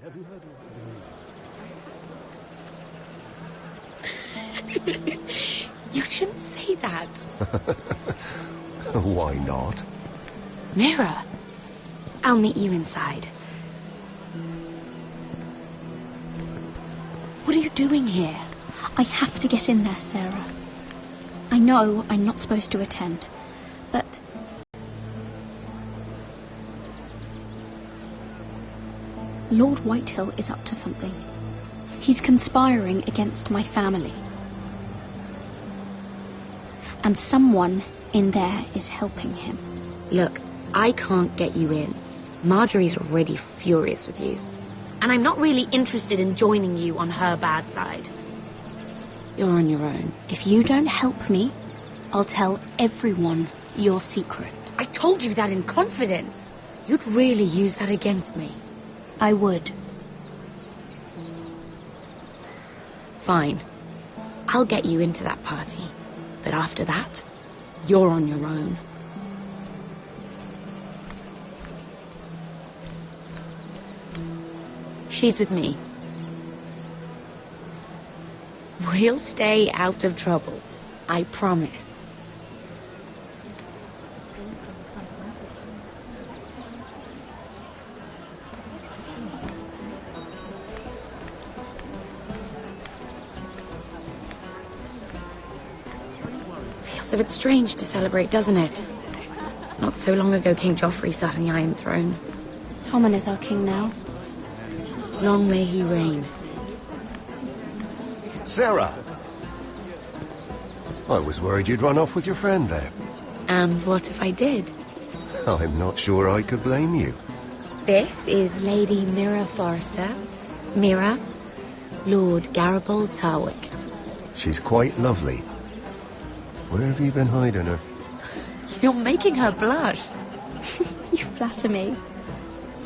Have you heard of... You shouldn't say that. Why not? Mira, I'll meet you inside. What are you doing here? I have to get in there, Sarah. I know I'm not supposed to attend, but... Lord Whitehill is up to something. He's conspiring against my family. And someone in there is helping him. Look, I can't get you in. Marjorie's already furious with you. And I'm not really interested in joining you on her bad side. You're on your own. If you don't help me, I'll tell everyone your secret. I told you that in confidence. You'd really use that against me. I would. Fine. I'll get you into that party. But after that, you're on your own. She's with me. We'll stay out of trouble. I promise. Feels a bit strange to celebrate, doesn't it? Not so long ago King Joffrey sat on the Iron Throne. Tommen is our king now. Long may he reign. Sarah! I was worried you'd run off with your friend there. And what if I did? I'm not sure I could blame you. This is Lady Mira Forrester. Mira, Lord Garibaldi Tarwick. She's quite lovely. Where have you been hiding her? You're making her blush. You flatter me.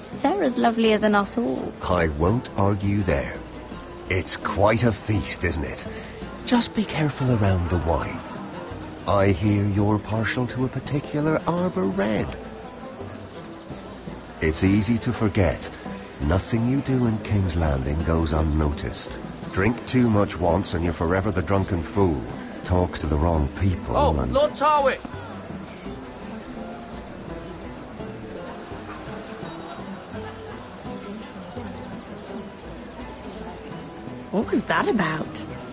Sarah's lovelier than us all. I won't argue there. It's quite a feast, isn't it? Just be careful around the wine. I hear you're partial to a particular Arbor Red. It's easy to forget. Nothing you do in King's Landing goes unnoticed. Drink too much once and you're forever the drunken fool. Talk to the wrong people and... Lord Tarwick! What was that about?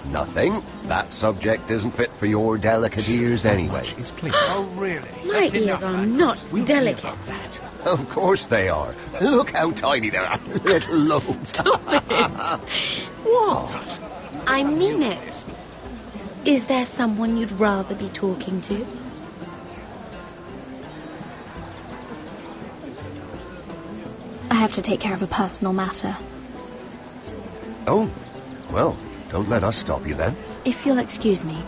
Nothing. That subject isn't fit for your delicate ears anyway. Oh, really? My ears are not delicate. Of course they are. Look how tiny they are. Little lobes. Stop it. What? I mean it. Is there someone you'd rather be talking to? I have to take care of a personal matter. Oh, well, don't let us stop you then. If you'll excuse me.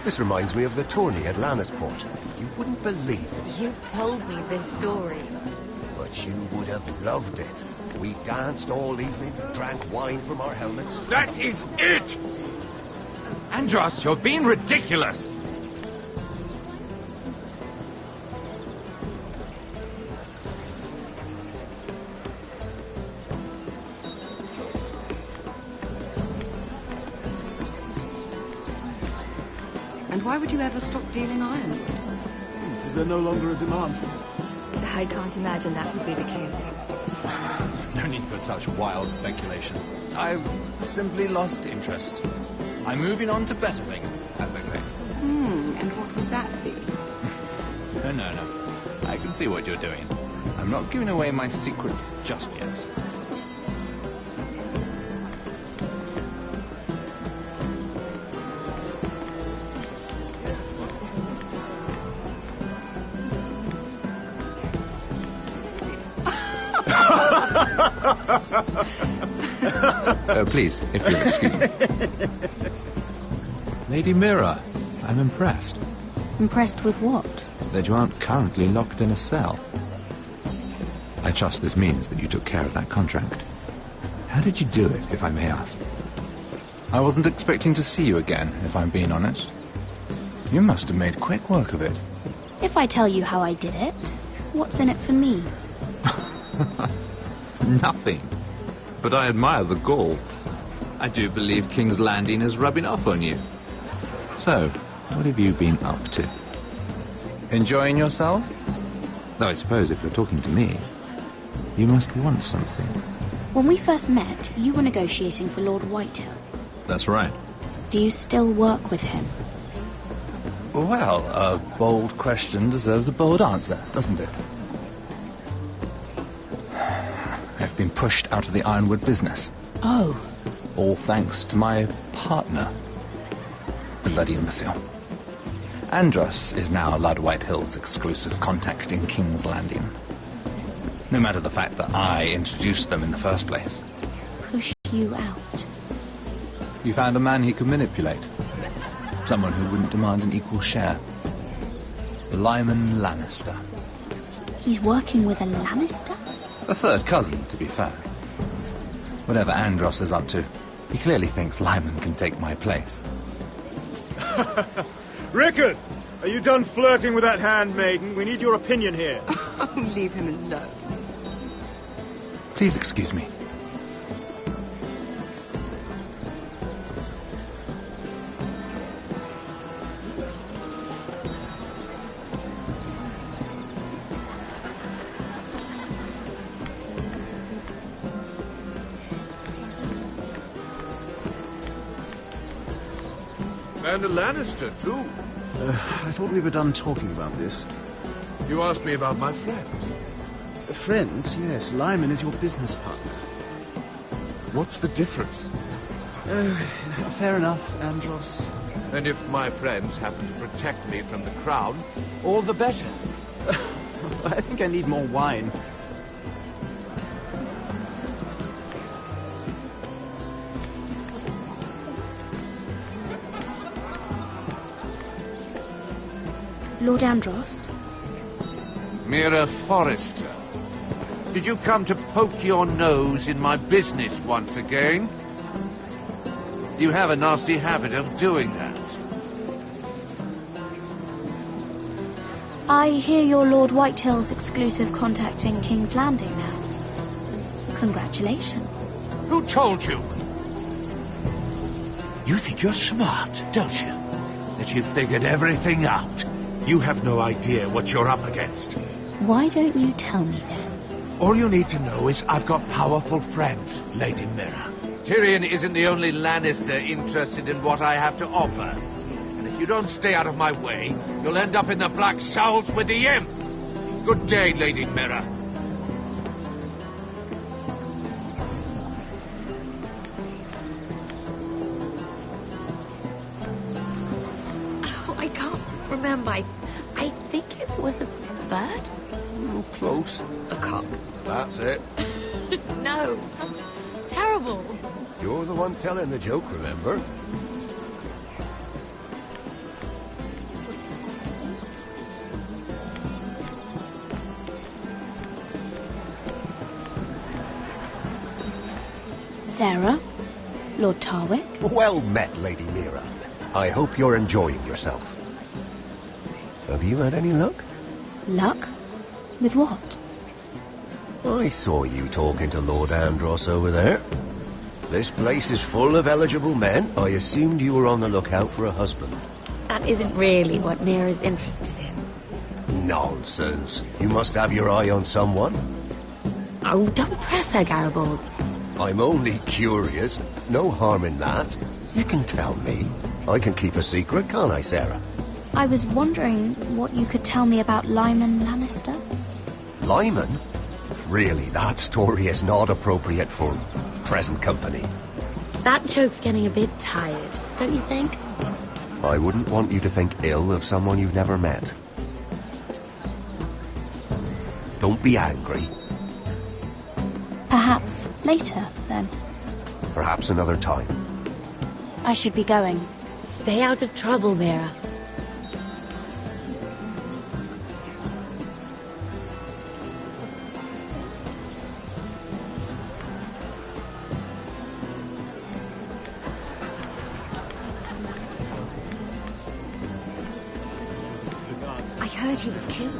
This reminds me of the tourney at Lannisport. You wouldn't believe it, You told me this story. but you would have loved it. We danced all evening, drank wine from our helmets. That is it! Andros, you're being ridiculous! And why would you ever stop dealing iron? Is there no longer a demand? I can't imagine that would be the case. No need for such wild speculation. I've simply lost interest. I'm moving on to better things, as they say. And what would that be? No. I can see what you're doing. I'm not giving away my secrets just yet. Please, if you'll excuse me. Lady Mira, I'm impressed. Impressed with what? That you aren't currently locked in a cell. I trust this means that you took care of that contract. How did you do it, if I may ask? I wasn't expecting to see you again, if I'm being honest. You must have made quick work of it. If I tell you how I did it, what's in it for me? Nothing. But I admire the gall. I do believe King's Landing is rubbing off on you. So, what have you been up to? Enjoying yourself? Though I suppose if you're talking to me, you must want something. When we first met, you were negotiating for Lord Whitehill. That's right. Do you still work with him? Well, a bold question deserves a bold answer, doesn't it? I've been pushed out of the ironwood business. Oh. All thanks to my partner. Bloody imbecile. Andros is now Lord Whitehill's exclusive contact in King's Landing. No matter the fact that I introduced them in the first place. Push you out? You found a man he could manipulate. Someone who wouldn't demand an equal share. Lyman Lannister. He's working with a Lannister? A third cousin, to be fair. Whatever Andros is up to, he clearly thinks Lyman can take my place. Rickard! Are you done flirting with that handmaiden? We need your opinion here. Oh, leave him alone. Please excuse me. And a Lannister, too. I thought we were done talking about this. You asked me about my friend. Friends? Yes, Lyman is your business partner. What's the difference? Fair enough, Andros. And if my friends happen to protect me from the crown, all the better. I think I need more wine. Lord Andros? Mira Forrester, did you come to poke your nose in my business once again? You have a nasty habit of doing that. I hear you're Lord Whitehill's exclusive contact in King's Landing now. Congratulations. Who told you? You think you're smart, don't you? That you've figured everything out. You have no idea what you're up against. Why don't you tell me then? All you need to know is I've got powerful friends, Lady Mira. Tyrion isn't the only Lannister interested in what I have to offer. And if you don't stay out of my way, you'll end up in the Black Showls with the Imp. Good day, Lady Mira. Oh, I can't remember. I think it was a bird? Oh, close. A cock. That's it. No, that's terrible. You're the one telling the joke, remember? Sarah? Lord Tarwick? Well met, Lady Mira. I hope you're enjoying yourself. Have you had any luck? Luck? With what? I saw you talking to Lord Andros over there. This place is full of eligible men. I assumed you were on the lookout for a husband. That isn't really what Mira's interested in. Nonsense. You must have your eye on someone. Oh, don't press her, Garibaldi. I'm only curious. No harm in that. You can tell me. I can keep a secret, can't I, Sarah? I was wondering what you could tell me about Lyman Lannister. Lyman? Really, that story is not appropriate for present company. That joke's getting a bit tired, don't you think? I wouldn't want you to think ill of someone you've never met. Don't be angry. Perhaps later, then. Perhaps another time. I should be going. Stay out of trouble, Mira. I heard he was killed.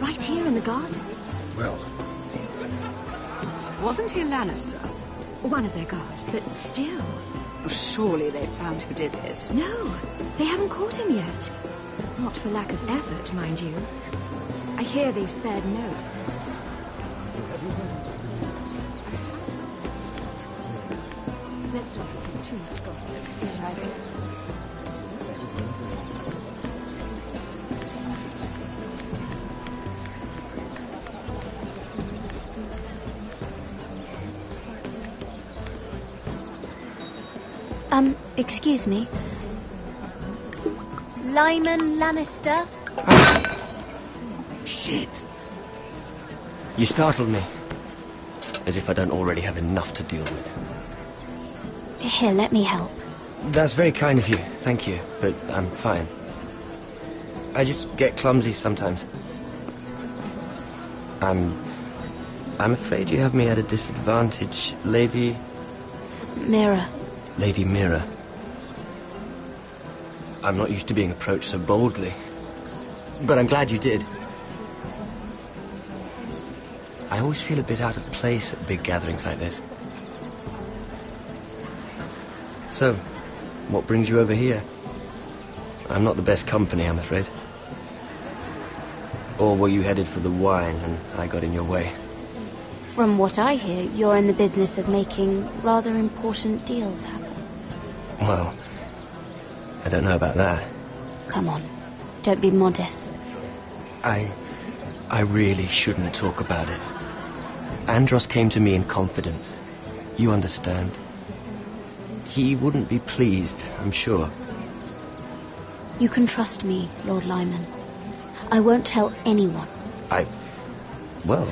Right here in the garden. Well, Wasn't he a Lannister? One of their guard, but still. Surely they found who did it. No, they haven't caught him yet. Not for lack of effort, mind you. I hear they've spared no expense. Let's not repeat too much gossip, shall we? Excuse me. Lyman Lannister? Shit. You startled me. As if I don't already have enough to deal with. Here, let me help. That's very kind of you, thank you, but I'm fine. I just get clumsy sometimes. I'm afraid you have me at a disadvantage, Lady... Mira. Lady Mira. I'm not used to being approached so boldly, but I'm glad you did. I always feel a bit out of place at big gatherings like this. So, what brings you over here? I'm not the best company, I'm afraid. Or were you headed for the wine and I got in your way? From what I hear, you're in the business of making rather important deals happen. Well, I don't know about that. Come on, don't be modest. I really shouldn't talk about it. Andros came to me in confidence. You understand? He wouldn't be pleased, I'm sure. You can trust me, Lord Lyman. I won't tell anyone. Well,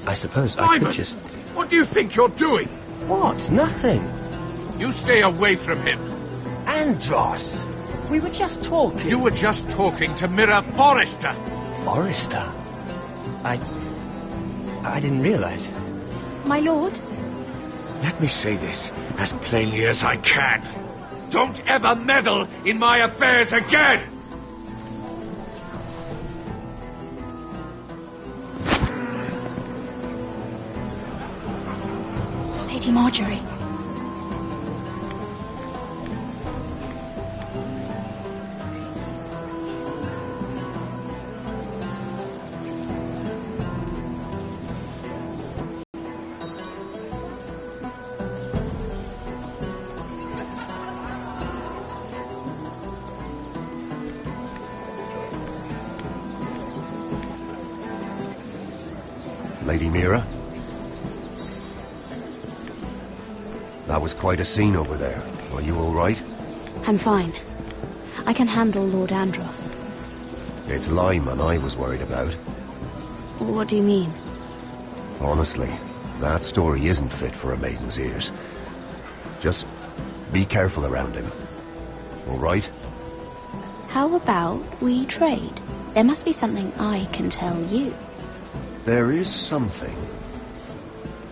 I suppose I Lyman, could just... what do you think you're doing? What? Nothing. You stay away from him. Andros, we were just talking. You were just talking to Mira Forrester. Forrester? I didn't realize. My lord? Let me say this as plainly as I can. Don't ever meddle in my affairs again! Lady Marjorie. Lady Mira? That was quite a scene over there. Are you all right? I'm fine. I can handle Lord Andros. It's Lyman I was worried about. What do you mean? Honestly, that story isn't fit for a maiden's ears. Just be careful around him. All right? How about we trade? There must be something I can tell you. There is something.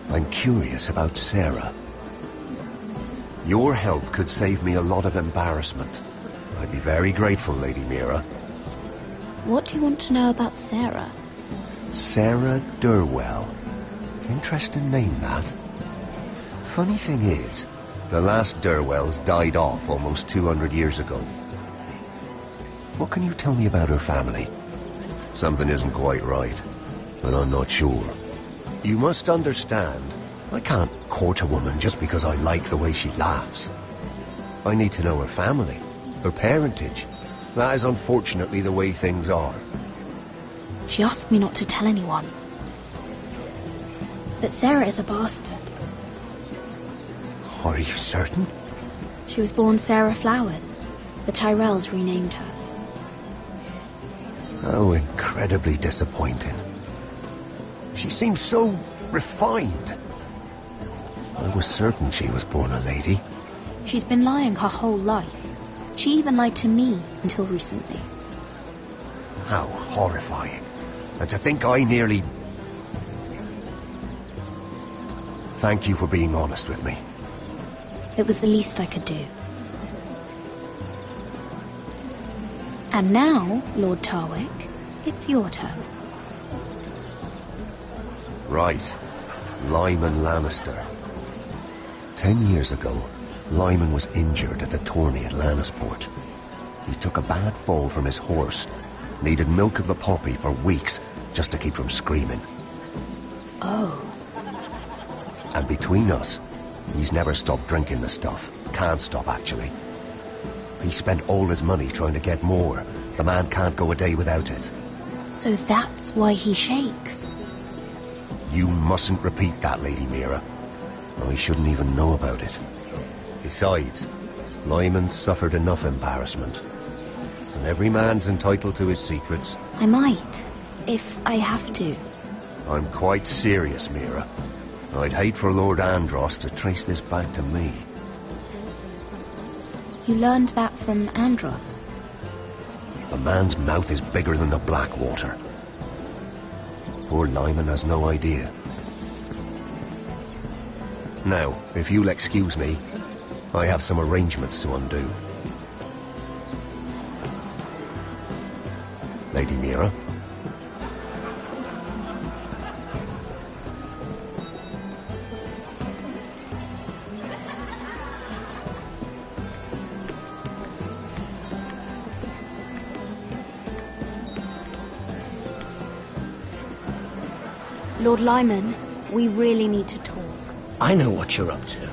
I'm curious about Sarah. Your help could save me a lot of embarrassment. I'd be very grateful, Lady Mira. What do you want to know about Sarah? Sarah Durwell. Interesting name, that. Funny thing is, the last Durwells died off almost 200 years ago. What can you tell me about her family? Something isn't quite right, but I'm not sure. You must understand, I can't court a woman just because I like the way she laughs. I need to know her family, her parentage. That is unfortunately the way things are. She asked me not to tell anyone. But Sarah is a bastard. Are you certain? She was born Sarah Flowers. The Tyrells renamed her. How incredibly disappointing. She seems so refined. I was certain she was born a lady. She's been lying her whole life. She even lied to me until recently. How horrifying. And to think I nearly... Thank you for being honest with me. It was the least I could do. And now, Lord Tarwick, it's your turn. Right. Lyman Lannister. 10 years ago, Lyman was injured at the tourney at Lannisport. He took a bad fall from his horse, needed milk of the poppy for weeks just to keep from screaming. Oh. And between us, he's never stopped drinking the stuff. Can't stop, actually. He spent all his money trying to get more. The man can't go a day without it. So that's why he shakes. You mustn't repeat that, Lady Mira. I shouldn't even know about it. Besides, Lyman suffered enough embarrassment. And every man's entitled to his secrets. I might, if I have to. I'm quite serious, Mira. I'd hate for Lord Andros to trace this back to me. You learned that from Andros? The man's mouth is bigger than the Blackwater. Poor Lyman has no idea. Now, if you'll excuse me, I have some arrangements to undo. Lady Mira? Lord Lyman, we really need to talk. I know what you're up to.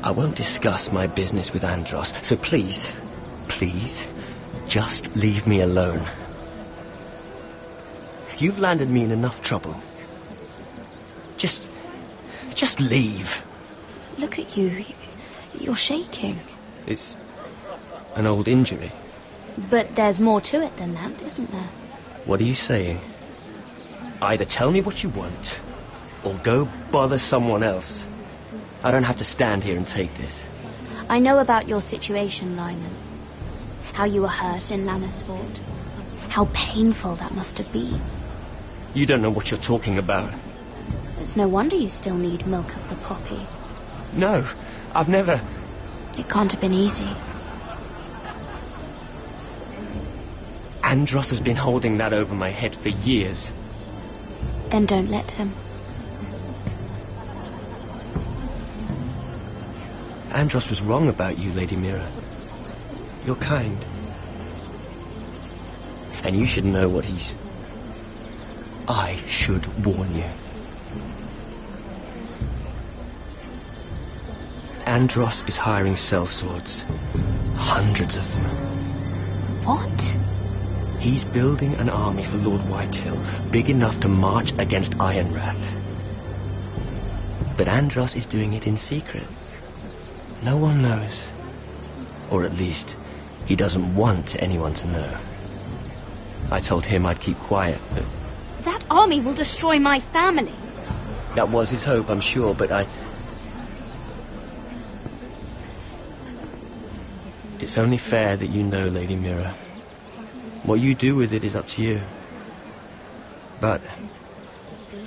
I won't discuss my business with Andros, so please, just leave me alone. You've landed me in enough trouble. Just leave. Look at you. You're shaking. It's an old injury. But there's more to it than that, isn't there? What are you saying? Either tell me what you want, or go bother someone else. I don't have to stand here and take this. I know about your situation, Lyman. How you were hurt in Lannisport. How painful that must have been. You don't know what you're talking about. It's no wonder you still need milk of the poppy. No, I've never... It can't have been easy. Andros has been holding that over my head for years. Then don't let him. Andros was wrong about you, Lady Mira. You're kind. And you should know what he's... I should warn you. Andros is hiring sellswords. Hundreds of them. What? He's building an army for Lord Whitehill, big enough to march against Ironrath. But Andros is doing it in secret. No one knows. Or at least, he doesn't want anyone to know. I told him I'd keep quiet, but... That army will destroy my family. That was his hope, I'm sure, but It's only fair that you know, Lady Mira. What you do with it is up to you. But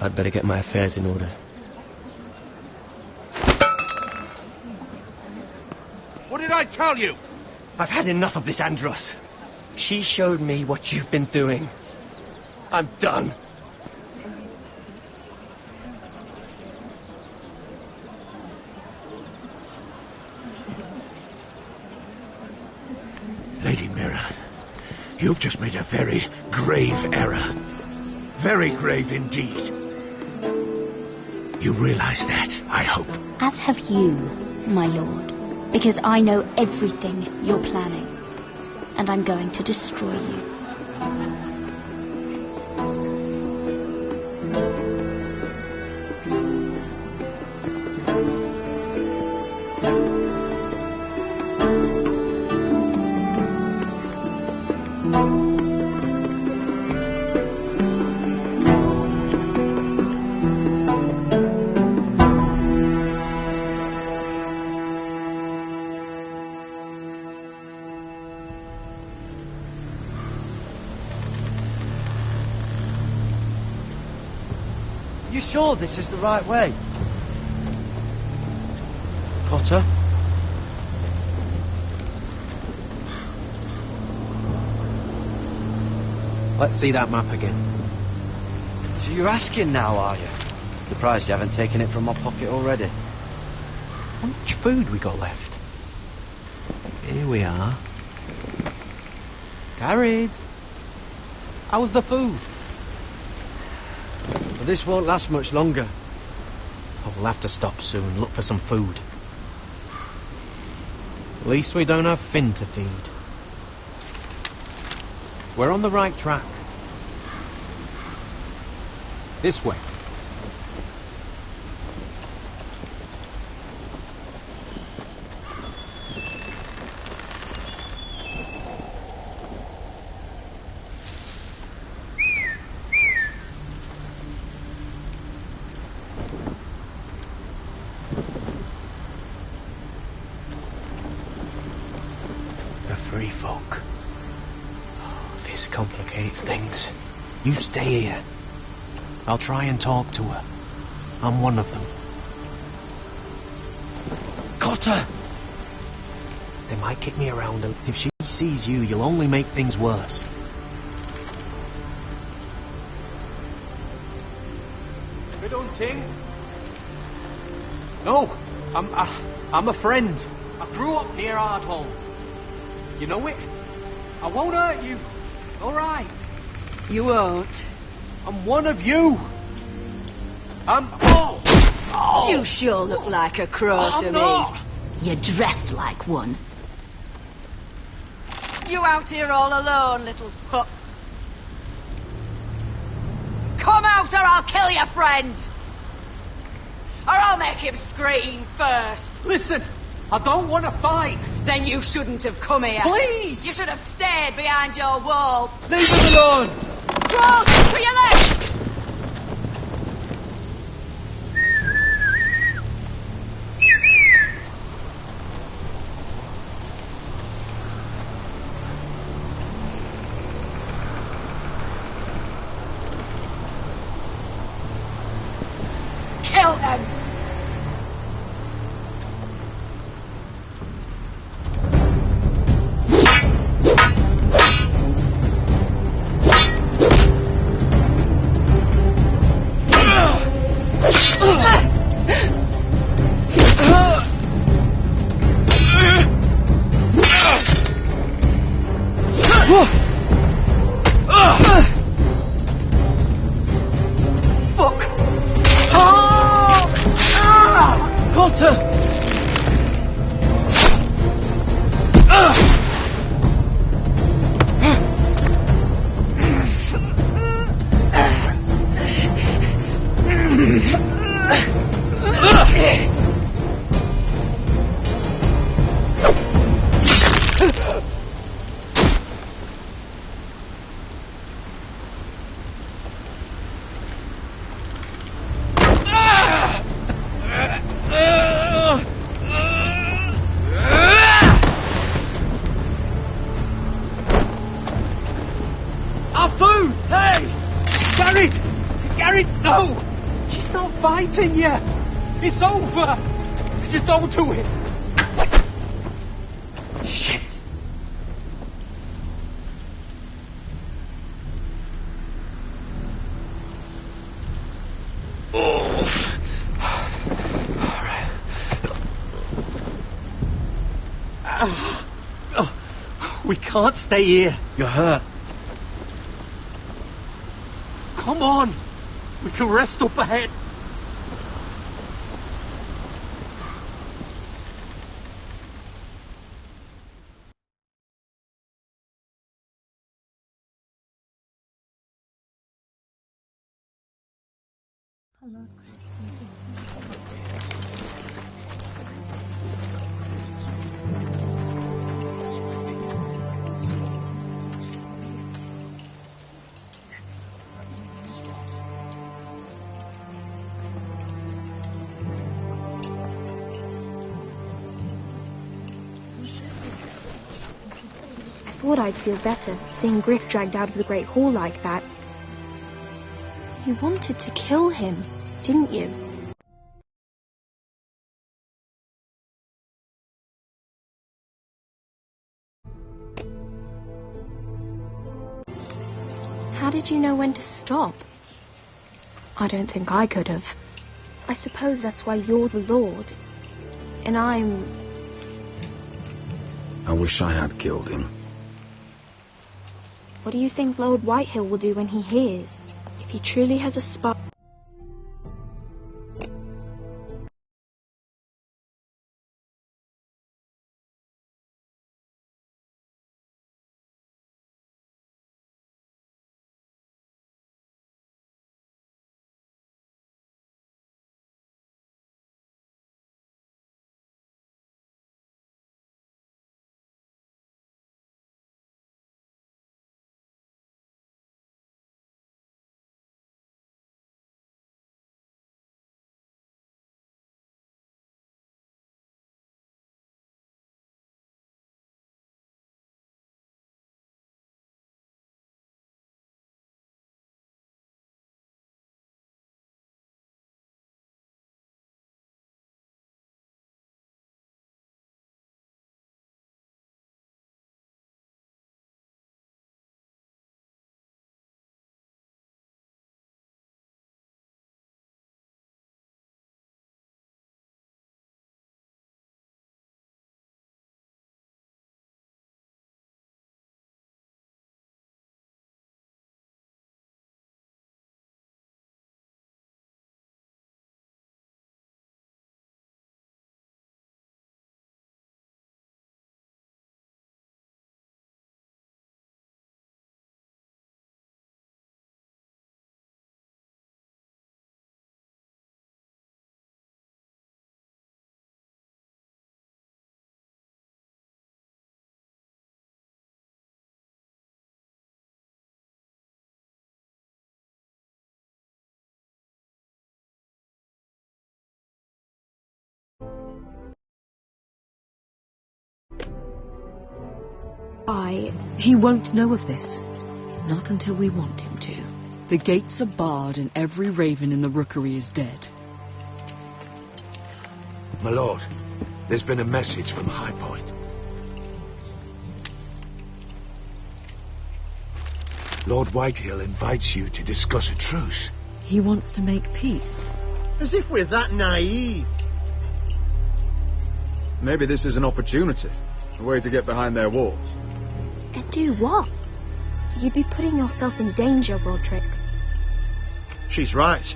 I'd better get my affairs in order. What did I tell you? I've had enough of this, Andros. She showed me what you've been doing. I'm done. Lady Mira, you've just made a very grave error. Very grave indeed. You realize that, I hope. As have you, my lord. Because I know everything you're planning. And I'm going to destroy you. You sure this is the right way? Potter? Let's see that map again. So you're asking now, are you? Surprised you haven't taken it from my pocket already. How much food we got left? Here we are. Carried. How's the food? But this won't last much longer. Oh, we'll have to stop soon, look for some food. At least we don't have Finn to feed. We're on the right track. This way. Free folk. Oh, this complicates things. You stay here. I'll try and talk to her. I'm one of them. Cotter! They might kick me around, and if she sees you, you'll only make things worse. We don't ting. No, I'm a friend. I grew up near Ardholm. You know it? I won't hurt you. All right. You won't. I'm one of you. Oh! You sure look like a crow to me. You're dressed like one. You out here all alone, little pup. Come out or I'll kill your friend. Or I'll make him scream first. Listen, I don't want to fight. Then you shouldn't have come here. Please! You should have stayed behind your wall. Leave us alone! Crawl to your left! Kill him! No! She's not fighting yet! It's over! Just don't do it! Shit! We can't stay here. You're hurt. Come on! We can rest up ahead. I thought I'd feel better seeing Griff dragged out of the Great Hall like that. You wanted to kill him, didn't you? How did you know when to stop? I don't think I could have. I suppose that's why you're the Lord. And I'm... I wish I had killed him. What do you think Lord Whitehill will do when he hears? If he truly has a spy... He won't know of this. Not until we want him to. The gates are barred and every raven in the rookery is dead. My lord, there's been a message from High Point. Lord Whitehill invites you to discuss a truce. He wants to make peace. As if we're that naive. Maybe this is an opportunity. A way to get behind their walls. And do what? You'd be putting yourself in danger, Roderick. She's right.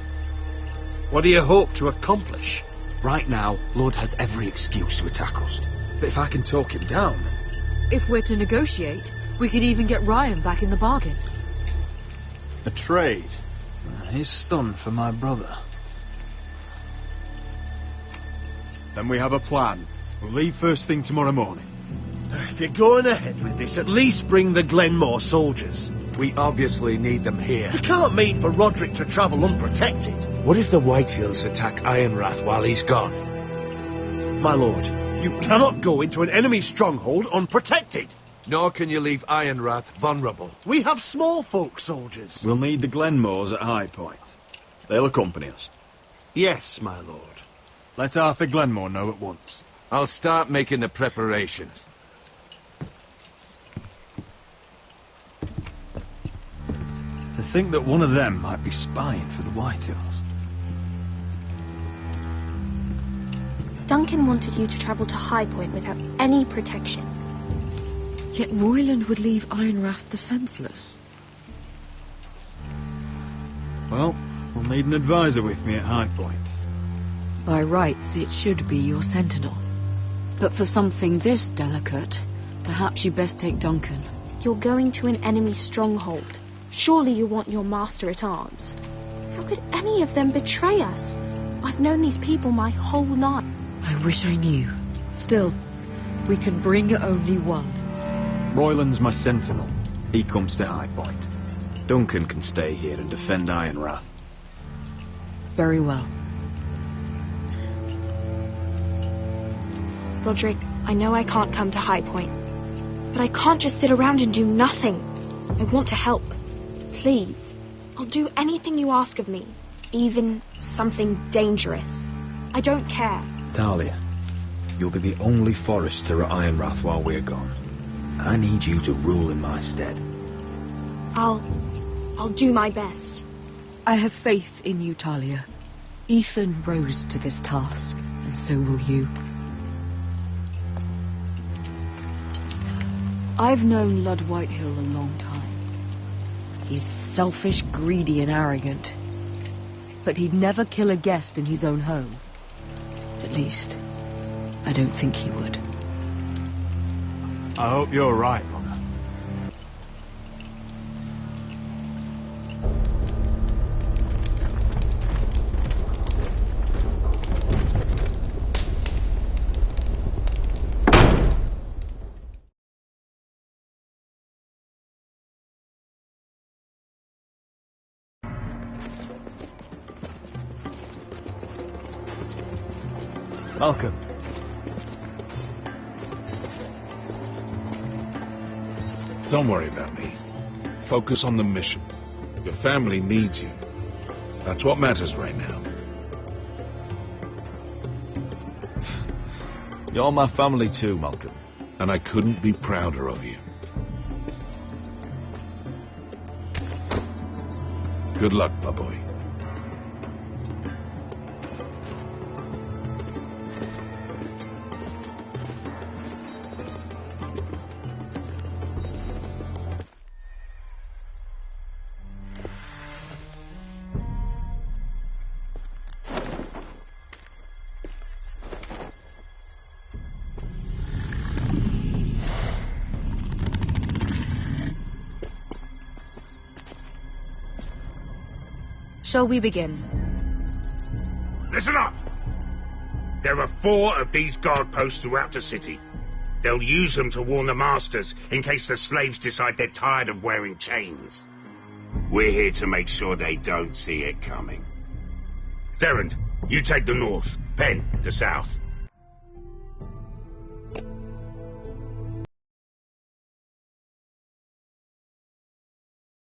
What do you hope to accomplish? Right now, Lord has every excuse to attack us. But if I can talk him down... If we're to negotiate, we could even get Ryan back in the bargain. A trade? His son for my brother. Then we have a plan. We'll leave first thing tomorrow morning. If you're going ahead with this, at least bring the Glenmore soldiers. We obviously need them here. You can't mean for Roderick to travel unprotected. What if the Whitehills attack Ironrath while he's gone? My lord, you cannot go into an enemy stronghold unprotected. Nor can you leave Ironrath vulnerable. We have small folk soldiers. We'll need the Glenmores at High Point. They'll accompany us. Yes, my lord. Let Arthur Glenmore know at once. I'll start making the preparations. To think that one of them might be spying for the Whitehills. Duncan wanted you to travel to High Point without any protection. Yet Royland would leave Ironrath defenceless. Well, we'll need an advisor with me at High Point. By rights, it should be your sentinel. But for something this delicate, perhaps you best take Duncan. You're going to an enemy stronghold. Surely you want your master-at-arms. How could any of them betray us? I've known these people my whole life. I wish I knew. Still, we can bring only one. Royland's my sentinel. He comes to High Point. Duncan can stay here and defend Ironrath. Very well. Roderick, I know I can't come to High Point, but I can't just sit around and do nothing. I want to help. Please. I'll do anything you ask of me, even something dangerous. I don't care. Talia, you'll be the only forester at Ironrath while we're gone. I need you to rule in my stead. I'll do my best. I have faith in you, Talia. Ethan rose to this task, and so will you. I've known Lud Whitehill a long time. He's selfish, greedy, and arrogant. But he'd never kill a guest in his own home. At least, I don't think he would. I hope you're right, Mother. Welcome. Don't worry about me. Focus on the mission. Your family needs you. That's what matters right now. You're my family too, Malcolm. And I couldn't be prouder of you. Good luck, my boy. Shall we begin? Listen up! There are 4 of these guard posts throughout the city. They'll use them to warn the masters in case the slaves decide they're tired of wearing chains. We're here to make sure they don't see it coming. Therend, you take the north. Penn, the south.